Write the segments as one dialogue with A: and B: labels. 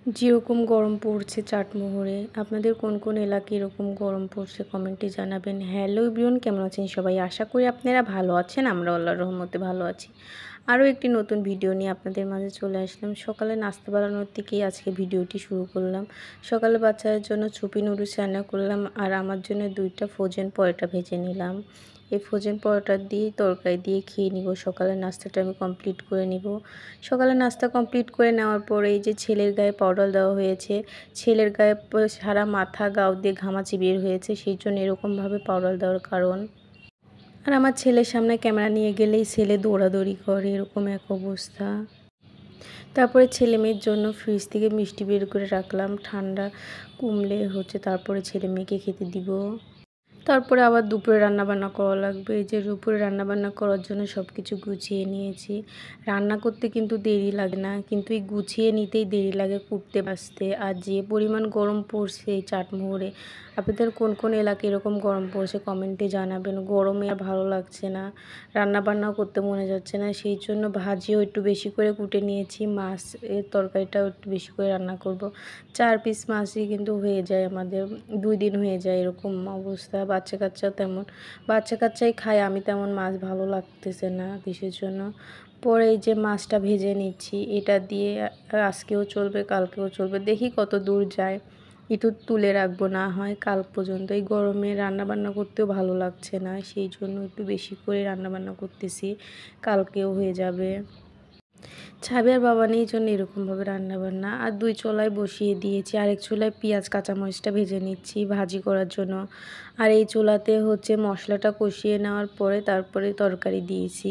A: যেরকম গরম পড়ছে চাটমোহরে, আপনাদের কোন কোন এলাকায় এরকম গরম পড়ছে কমেন্টে জানাবেন। হ্যালো এভরিওয়ান, কেমন আছেন সবাই? আশা করি আপনারা ভালো আছেন। আমরা আল্লাহর রহমতে ভালো আছি। আরও একটি নতুন ভিডিও নিয়ে আপনাদের মাঝে চলে আসলাম। সকালে নাস্তা বানানোর থেকেই আজকে ভিডিওটি শুরু করলাম। সকালে বাচ্চাদের জন্য চুপি নুডলস রান্না করলাম, আর আমার জন্য 2টা ফ্রোজেন পরোটা ভেজে নিলাম। এই ফ্রোজেন পরোটা দিয়ে তরকারি দিয়ে খেয়ে নিব। সকালের নাস্তাটা আমি কমপ্লিট করে নিব। সকালে নাস্তা কমপ্লিট করে নেওয়ার পরে এই যে ছেলের গায়ে পাউডার দেওয়া হয়েছে। ছেলের গায়ে সারা মাথা গাও দিয়ে ঘামাচি বের হয়েছে, সেই জন্য এরকমভাবে পাউডার দেওয়ার কারণ। আর আমার ছেলের সামনে ক্যামেরা নিয়ে গেলেই ছেলে দৌড়াদৌড়ি করে, এরকম এক অবস্থা। তারপরে ছেলে মেয়ের জন্য ফ্রিজ থেকে মিষ্টি বের করে রাখলাম, ঠান্ডা কমলে তারপরে ছেলে মেয়েকে খেতে দিব। তারপরে আবার দুপুরে রান্নাবান্না করা লাগবে। এই যে দুপুরে রান্নাবান্না করার জন্য সব কিছু গুছিয়ে নিয়েছি। রান্না করতে কিন্তু দেরি লাগে না, কিন্তু এই গুছিয়ে নিতেই দেরি লাগে কুটতে বাছতে। আর যে পরিমাণ গরম পড়ছে এই চাটমোহরে, আপনাদের কোন কোন এলাকায় এরকম গরম পড়ছে কমেন্টে জানাবেন। গরমে আর ভালো লাগছে না, রান্নাবান্নাও করতে মনে যাচ্ছে না, সেই জন্য ভাজিও একটু বেশি করে কুটে নিয়েছি। মাছের তরকারিটাও একটু বেশি করে রান্না করব। 4 পিস মাছই কিন্তু হয়ে যায় আমাদের, 2 দিন হয়ে যায় এরকম অবস্থা। বাচ্চা কাচ্চাও তেমন, বাচ্চা কাচ্চাই খায়, আমি তেমন মাছ ভালো লাগতেছে না কিসের জন্য। পরে এই যে মাছটা ভেজে নিচ্ছি, এটা দিয়ে আজকেও চলবে কালকেও চলবে, দেখি কত দূর যায়। একটু তুলে রাখবো, না হয় কাল পর্যন্ত। এই গরমে রান্নাবান্না করতেও ভালো লাগছে না, সেই জন্য একটু বেশি করে রান্নাবান্না করতেছি, কালকেও হয়ে যাবে। ছাবিয়ার বাবা নেই জন্য এরকমভাবে রান্নাবান্না। আর 2 চুলায় বসিয়ে দিয়েছি, আরেক চুলায় পেঁয়াজ কাঁচামরিচটা ভেজে নিচ্ছি ভাজি করার জন্য। আর এই চুলাতে মশলাটা কষিয়ে নেওয়ার পরে তারপরে তরকারি দিয়েছি।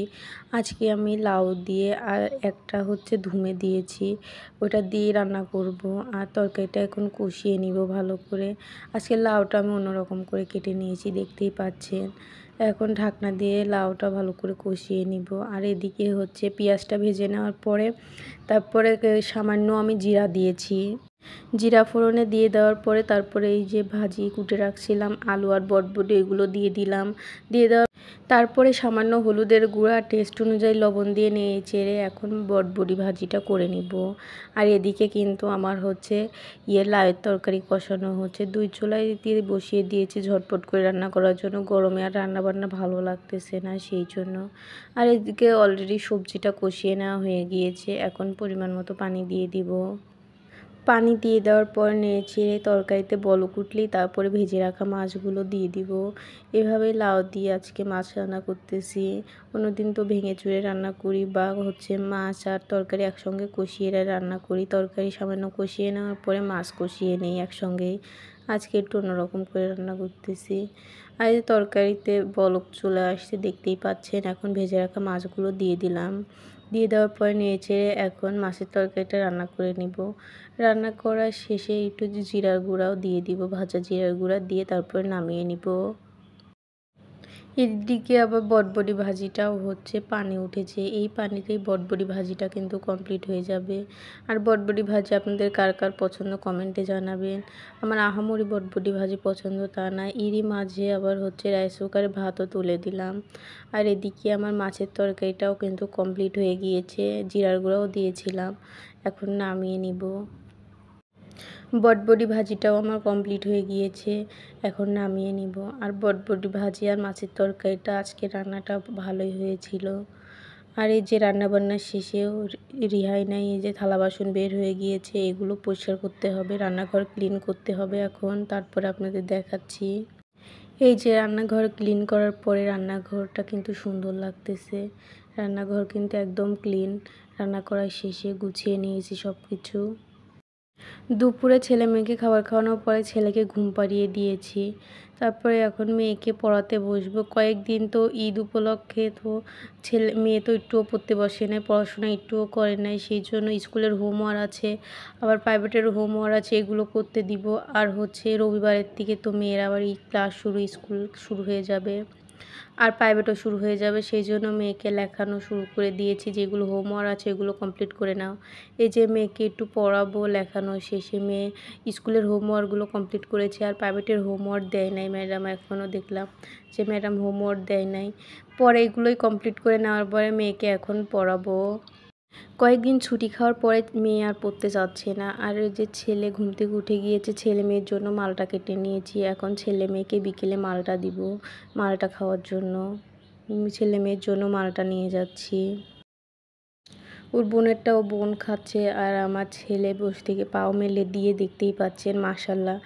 A: আজকে আমি লাউ দিয়ে আর একটা ধুমে দিয়েছি, ওটা দিয়ে রান্না করব। আর তরকারিটা এখন কষিয়ে নিব ভালো করে। আজকে লাউটা আমি অন্যরকম করে কেটে নিয়েছি, দেখতেই পাচ্ছেন। এখন ঢাকনা দিয়ে লাউটা ভালো করে কষিয়ে নিব। আর এদিকে পেঁয়াজটা ভেজে নেওয়ার পরে তারপরে সামান্য আমি জিরা দিয়েছি। জিরা ফোড়নে দিয়ে দেওয়ার পরে তারপরে এই যে ভাজি কুটে রাখছিলাম আলু আর বটবটি, এগুলো দিয়ে দিলাম। তারপরে সামান্য হলুদের গুঁড়া, টেস্ট অনুযায়ী লবণ দিয়ে নেড়ে চেড়ে এখন বটবটি ভাজিটা করে নিব। আর এদিকে কিন্তু আমার লাউয়ের তরকারি কষানো হচ্ছে। 2 চুলায় দিয়ে বসিয়ে দিয়েছি ঝটপট করে রান্না করার জন্য, গরমে আর রান্নাবান্না ভালো লাগতেছে না সেই জন্য। আর এদিকে অলরেডি সবজিটা কষিয়ে নেওয়া হয়ে গিয়েছে, এখন পরিমাণ মতো পানি দিয়ে দিব। পানি দিয়ে দেওয়ার পর নেড়েচেড়ে তরকারিতে বলক উঠলেই তারপরে ভেজে রাখা মাছগুলো দিয়ে দিব। এভাবেই লাউ দিয়ে আজকে মাছ রান্না করতেছি। অন্যদিন তো ভেঙে চুরে রান্না করি, বা মাছ আর তরকারি একসঙ্গে কষিয়ে রান্না করি। তরকারি সামান্য কষিয়ে নেওয়ার পরে মাছ কষিয়ে নিই একসঙ্গেই। আজকে একটু অন্যরকম করে রান্না করতেছি। আর এই তরকারিতে বলক চলে আসছে, দেখতেই পাচ্ছেন। এখন ভেজে রাখা মাছগুলো দিয়ে দিলাম। দিয়ে দেওয়ার পরে নেড়েচেড়ে এখন মাছের তরকারিটা রান্না করে নিব। রান্না করার শেষে একটু জিরার গুঁড়াও দিয়ে দিব, ভাজা জিরার গুঁড়া দিয়ে তারপরে নামিয়ে নিব। এদিকে আবার বটবটি ভাজিটাও পানি উঠেছে, এই পানিতেই বটবটি ভাজিটা কিন্তু কমপ্লিট হয়ে যাবে। আর বটবটি ভাজি আপনাদের কার কার পছন্দ কমেন্টে জানাবেন। আমার আহামরি বটবটি ভাজি পছন্দ তা না। এরই মাঝে আবার রাইস কুকারে ভাতও তুলে দিলাম। আর এদিকে আমার মাছের তরকারিটাও কিন্তু কমপ্লিট হয়ে গিয়েছে, জিরার গুঁড়াও দিয়েছিলাম, এখন নামিয়ে নিব। বটবটি ভাজিটাও আমার কমপ্লিট হয়ে গিয়েছে, এখন নামিয়ে নিব। আর বটবটি ভাজি আর মাছের তরকারিটা আজকে রান্নাটা ভালোই হয়েছিল। আর এই যে রান্নাবান্নার শেষেও রেহাই নাই, এই যে থালা বাসন বের হয়ে গিয়েছে, এগুলো পরিষ্কার করতে হবে, রান্নাঘর ক্লিন করতে হবে এখন। তারপরে আপনাদের দেখাচ্ছি। এই যে রান্নাঘর ক্লিন করার পরে রান্নাঘরটা কিন্তু সুন্দর লাগতেছে। রান্নাঘর কিন্তু একদম ক্লিন, রান্না করার শেষে গুছিয়ে নিয়েছি সব কিছু। দুপুরে ছেলে মেয়েকে খাবার খাওয়ানোর পরে ছেলেকে ঘুম পাড়িয়ে দিয়েছি। তারপরে এখন মেয়েকে পড়াতে বসবো। কয়েকদিন তো ঈদ উপলক্ষে তো মেয়ে তো একটুও পড়তে বসে নাই, পড়াশোনা একটুও করে নাই, সেই জন্য স্কুলের হোমওয়ার্ক আছে, আবার প্রাইভেটের হোমওয়ার্ক আছে, এগুলো করতে দিব। আর রবিবারের থেকে তো মেয়ের আবার ক্লাস স্কুল শুরু হয়ে যাবে, আর প্রাইভেটও শুরু হয়ে যাবে, সেই জন্য মেয়েকে লেখানো শুরু করে দিয়েছি। যেগুলো হোমওয়ার্ক আছে এগুলো কমপ্লিট করে নাও। এই যে মেয়েকে একটু পড়াবো, লেখানো শেষে মেয়ে স্কুলের হোমওয়ার্কগুলো কমপ্লিট করেছে, আর প্রাইভেটের হোমওয়ার্ক দেয় নাই ম্যাডাম। এখনও দেখলাম যে ম্যাডাম হোমওয়ার্ক দেয় নাই। পরে এগুলোই কমপ্লিট করে নেওয়ার পরে মেয়েকে এখন পড়াবো। কয়েকদিন ছুটি খাওয়ার পরে মেয়ে আর পড়তে যাচ্ছে না। আর ওই যে ছেলে ঘুম থেকে উঠে গিয়েছে, ছেলে মেয়ের জন্য মালটা কেটে নিয়েছি। এখন ছেলে মেয়েকে বিকেলে মালটা দিব, মালটা খাওয়ার জন্য। ছেলে মেয়ের জন্য মালটা নিয়ে যাচ্ছি। ওর বোনেরটাও বোন খাচ্ছে, আর আমার ছেলে বসে থেকে পাও মেলে দিয়ে দেখতেই পাচ্ছেন মাশাল্লাহ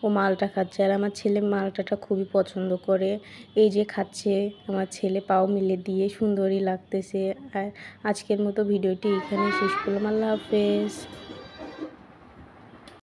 A: ও মালটা খাচ্ছে। আর আমার ছেলে মালটাটা খুবই পছন্দ করে। এই যে খাচ্ছে আমার ছেলে পাও মেলে দিয়ে, সুন্দরই লাগতেছে। আর আজকের মতো ভিডিওটি এখানে শেষ করলাম। আল্লাহ হাফেজ।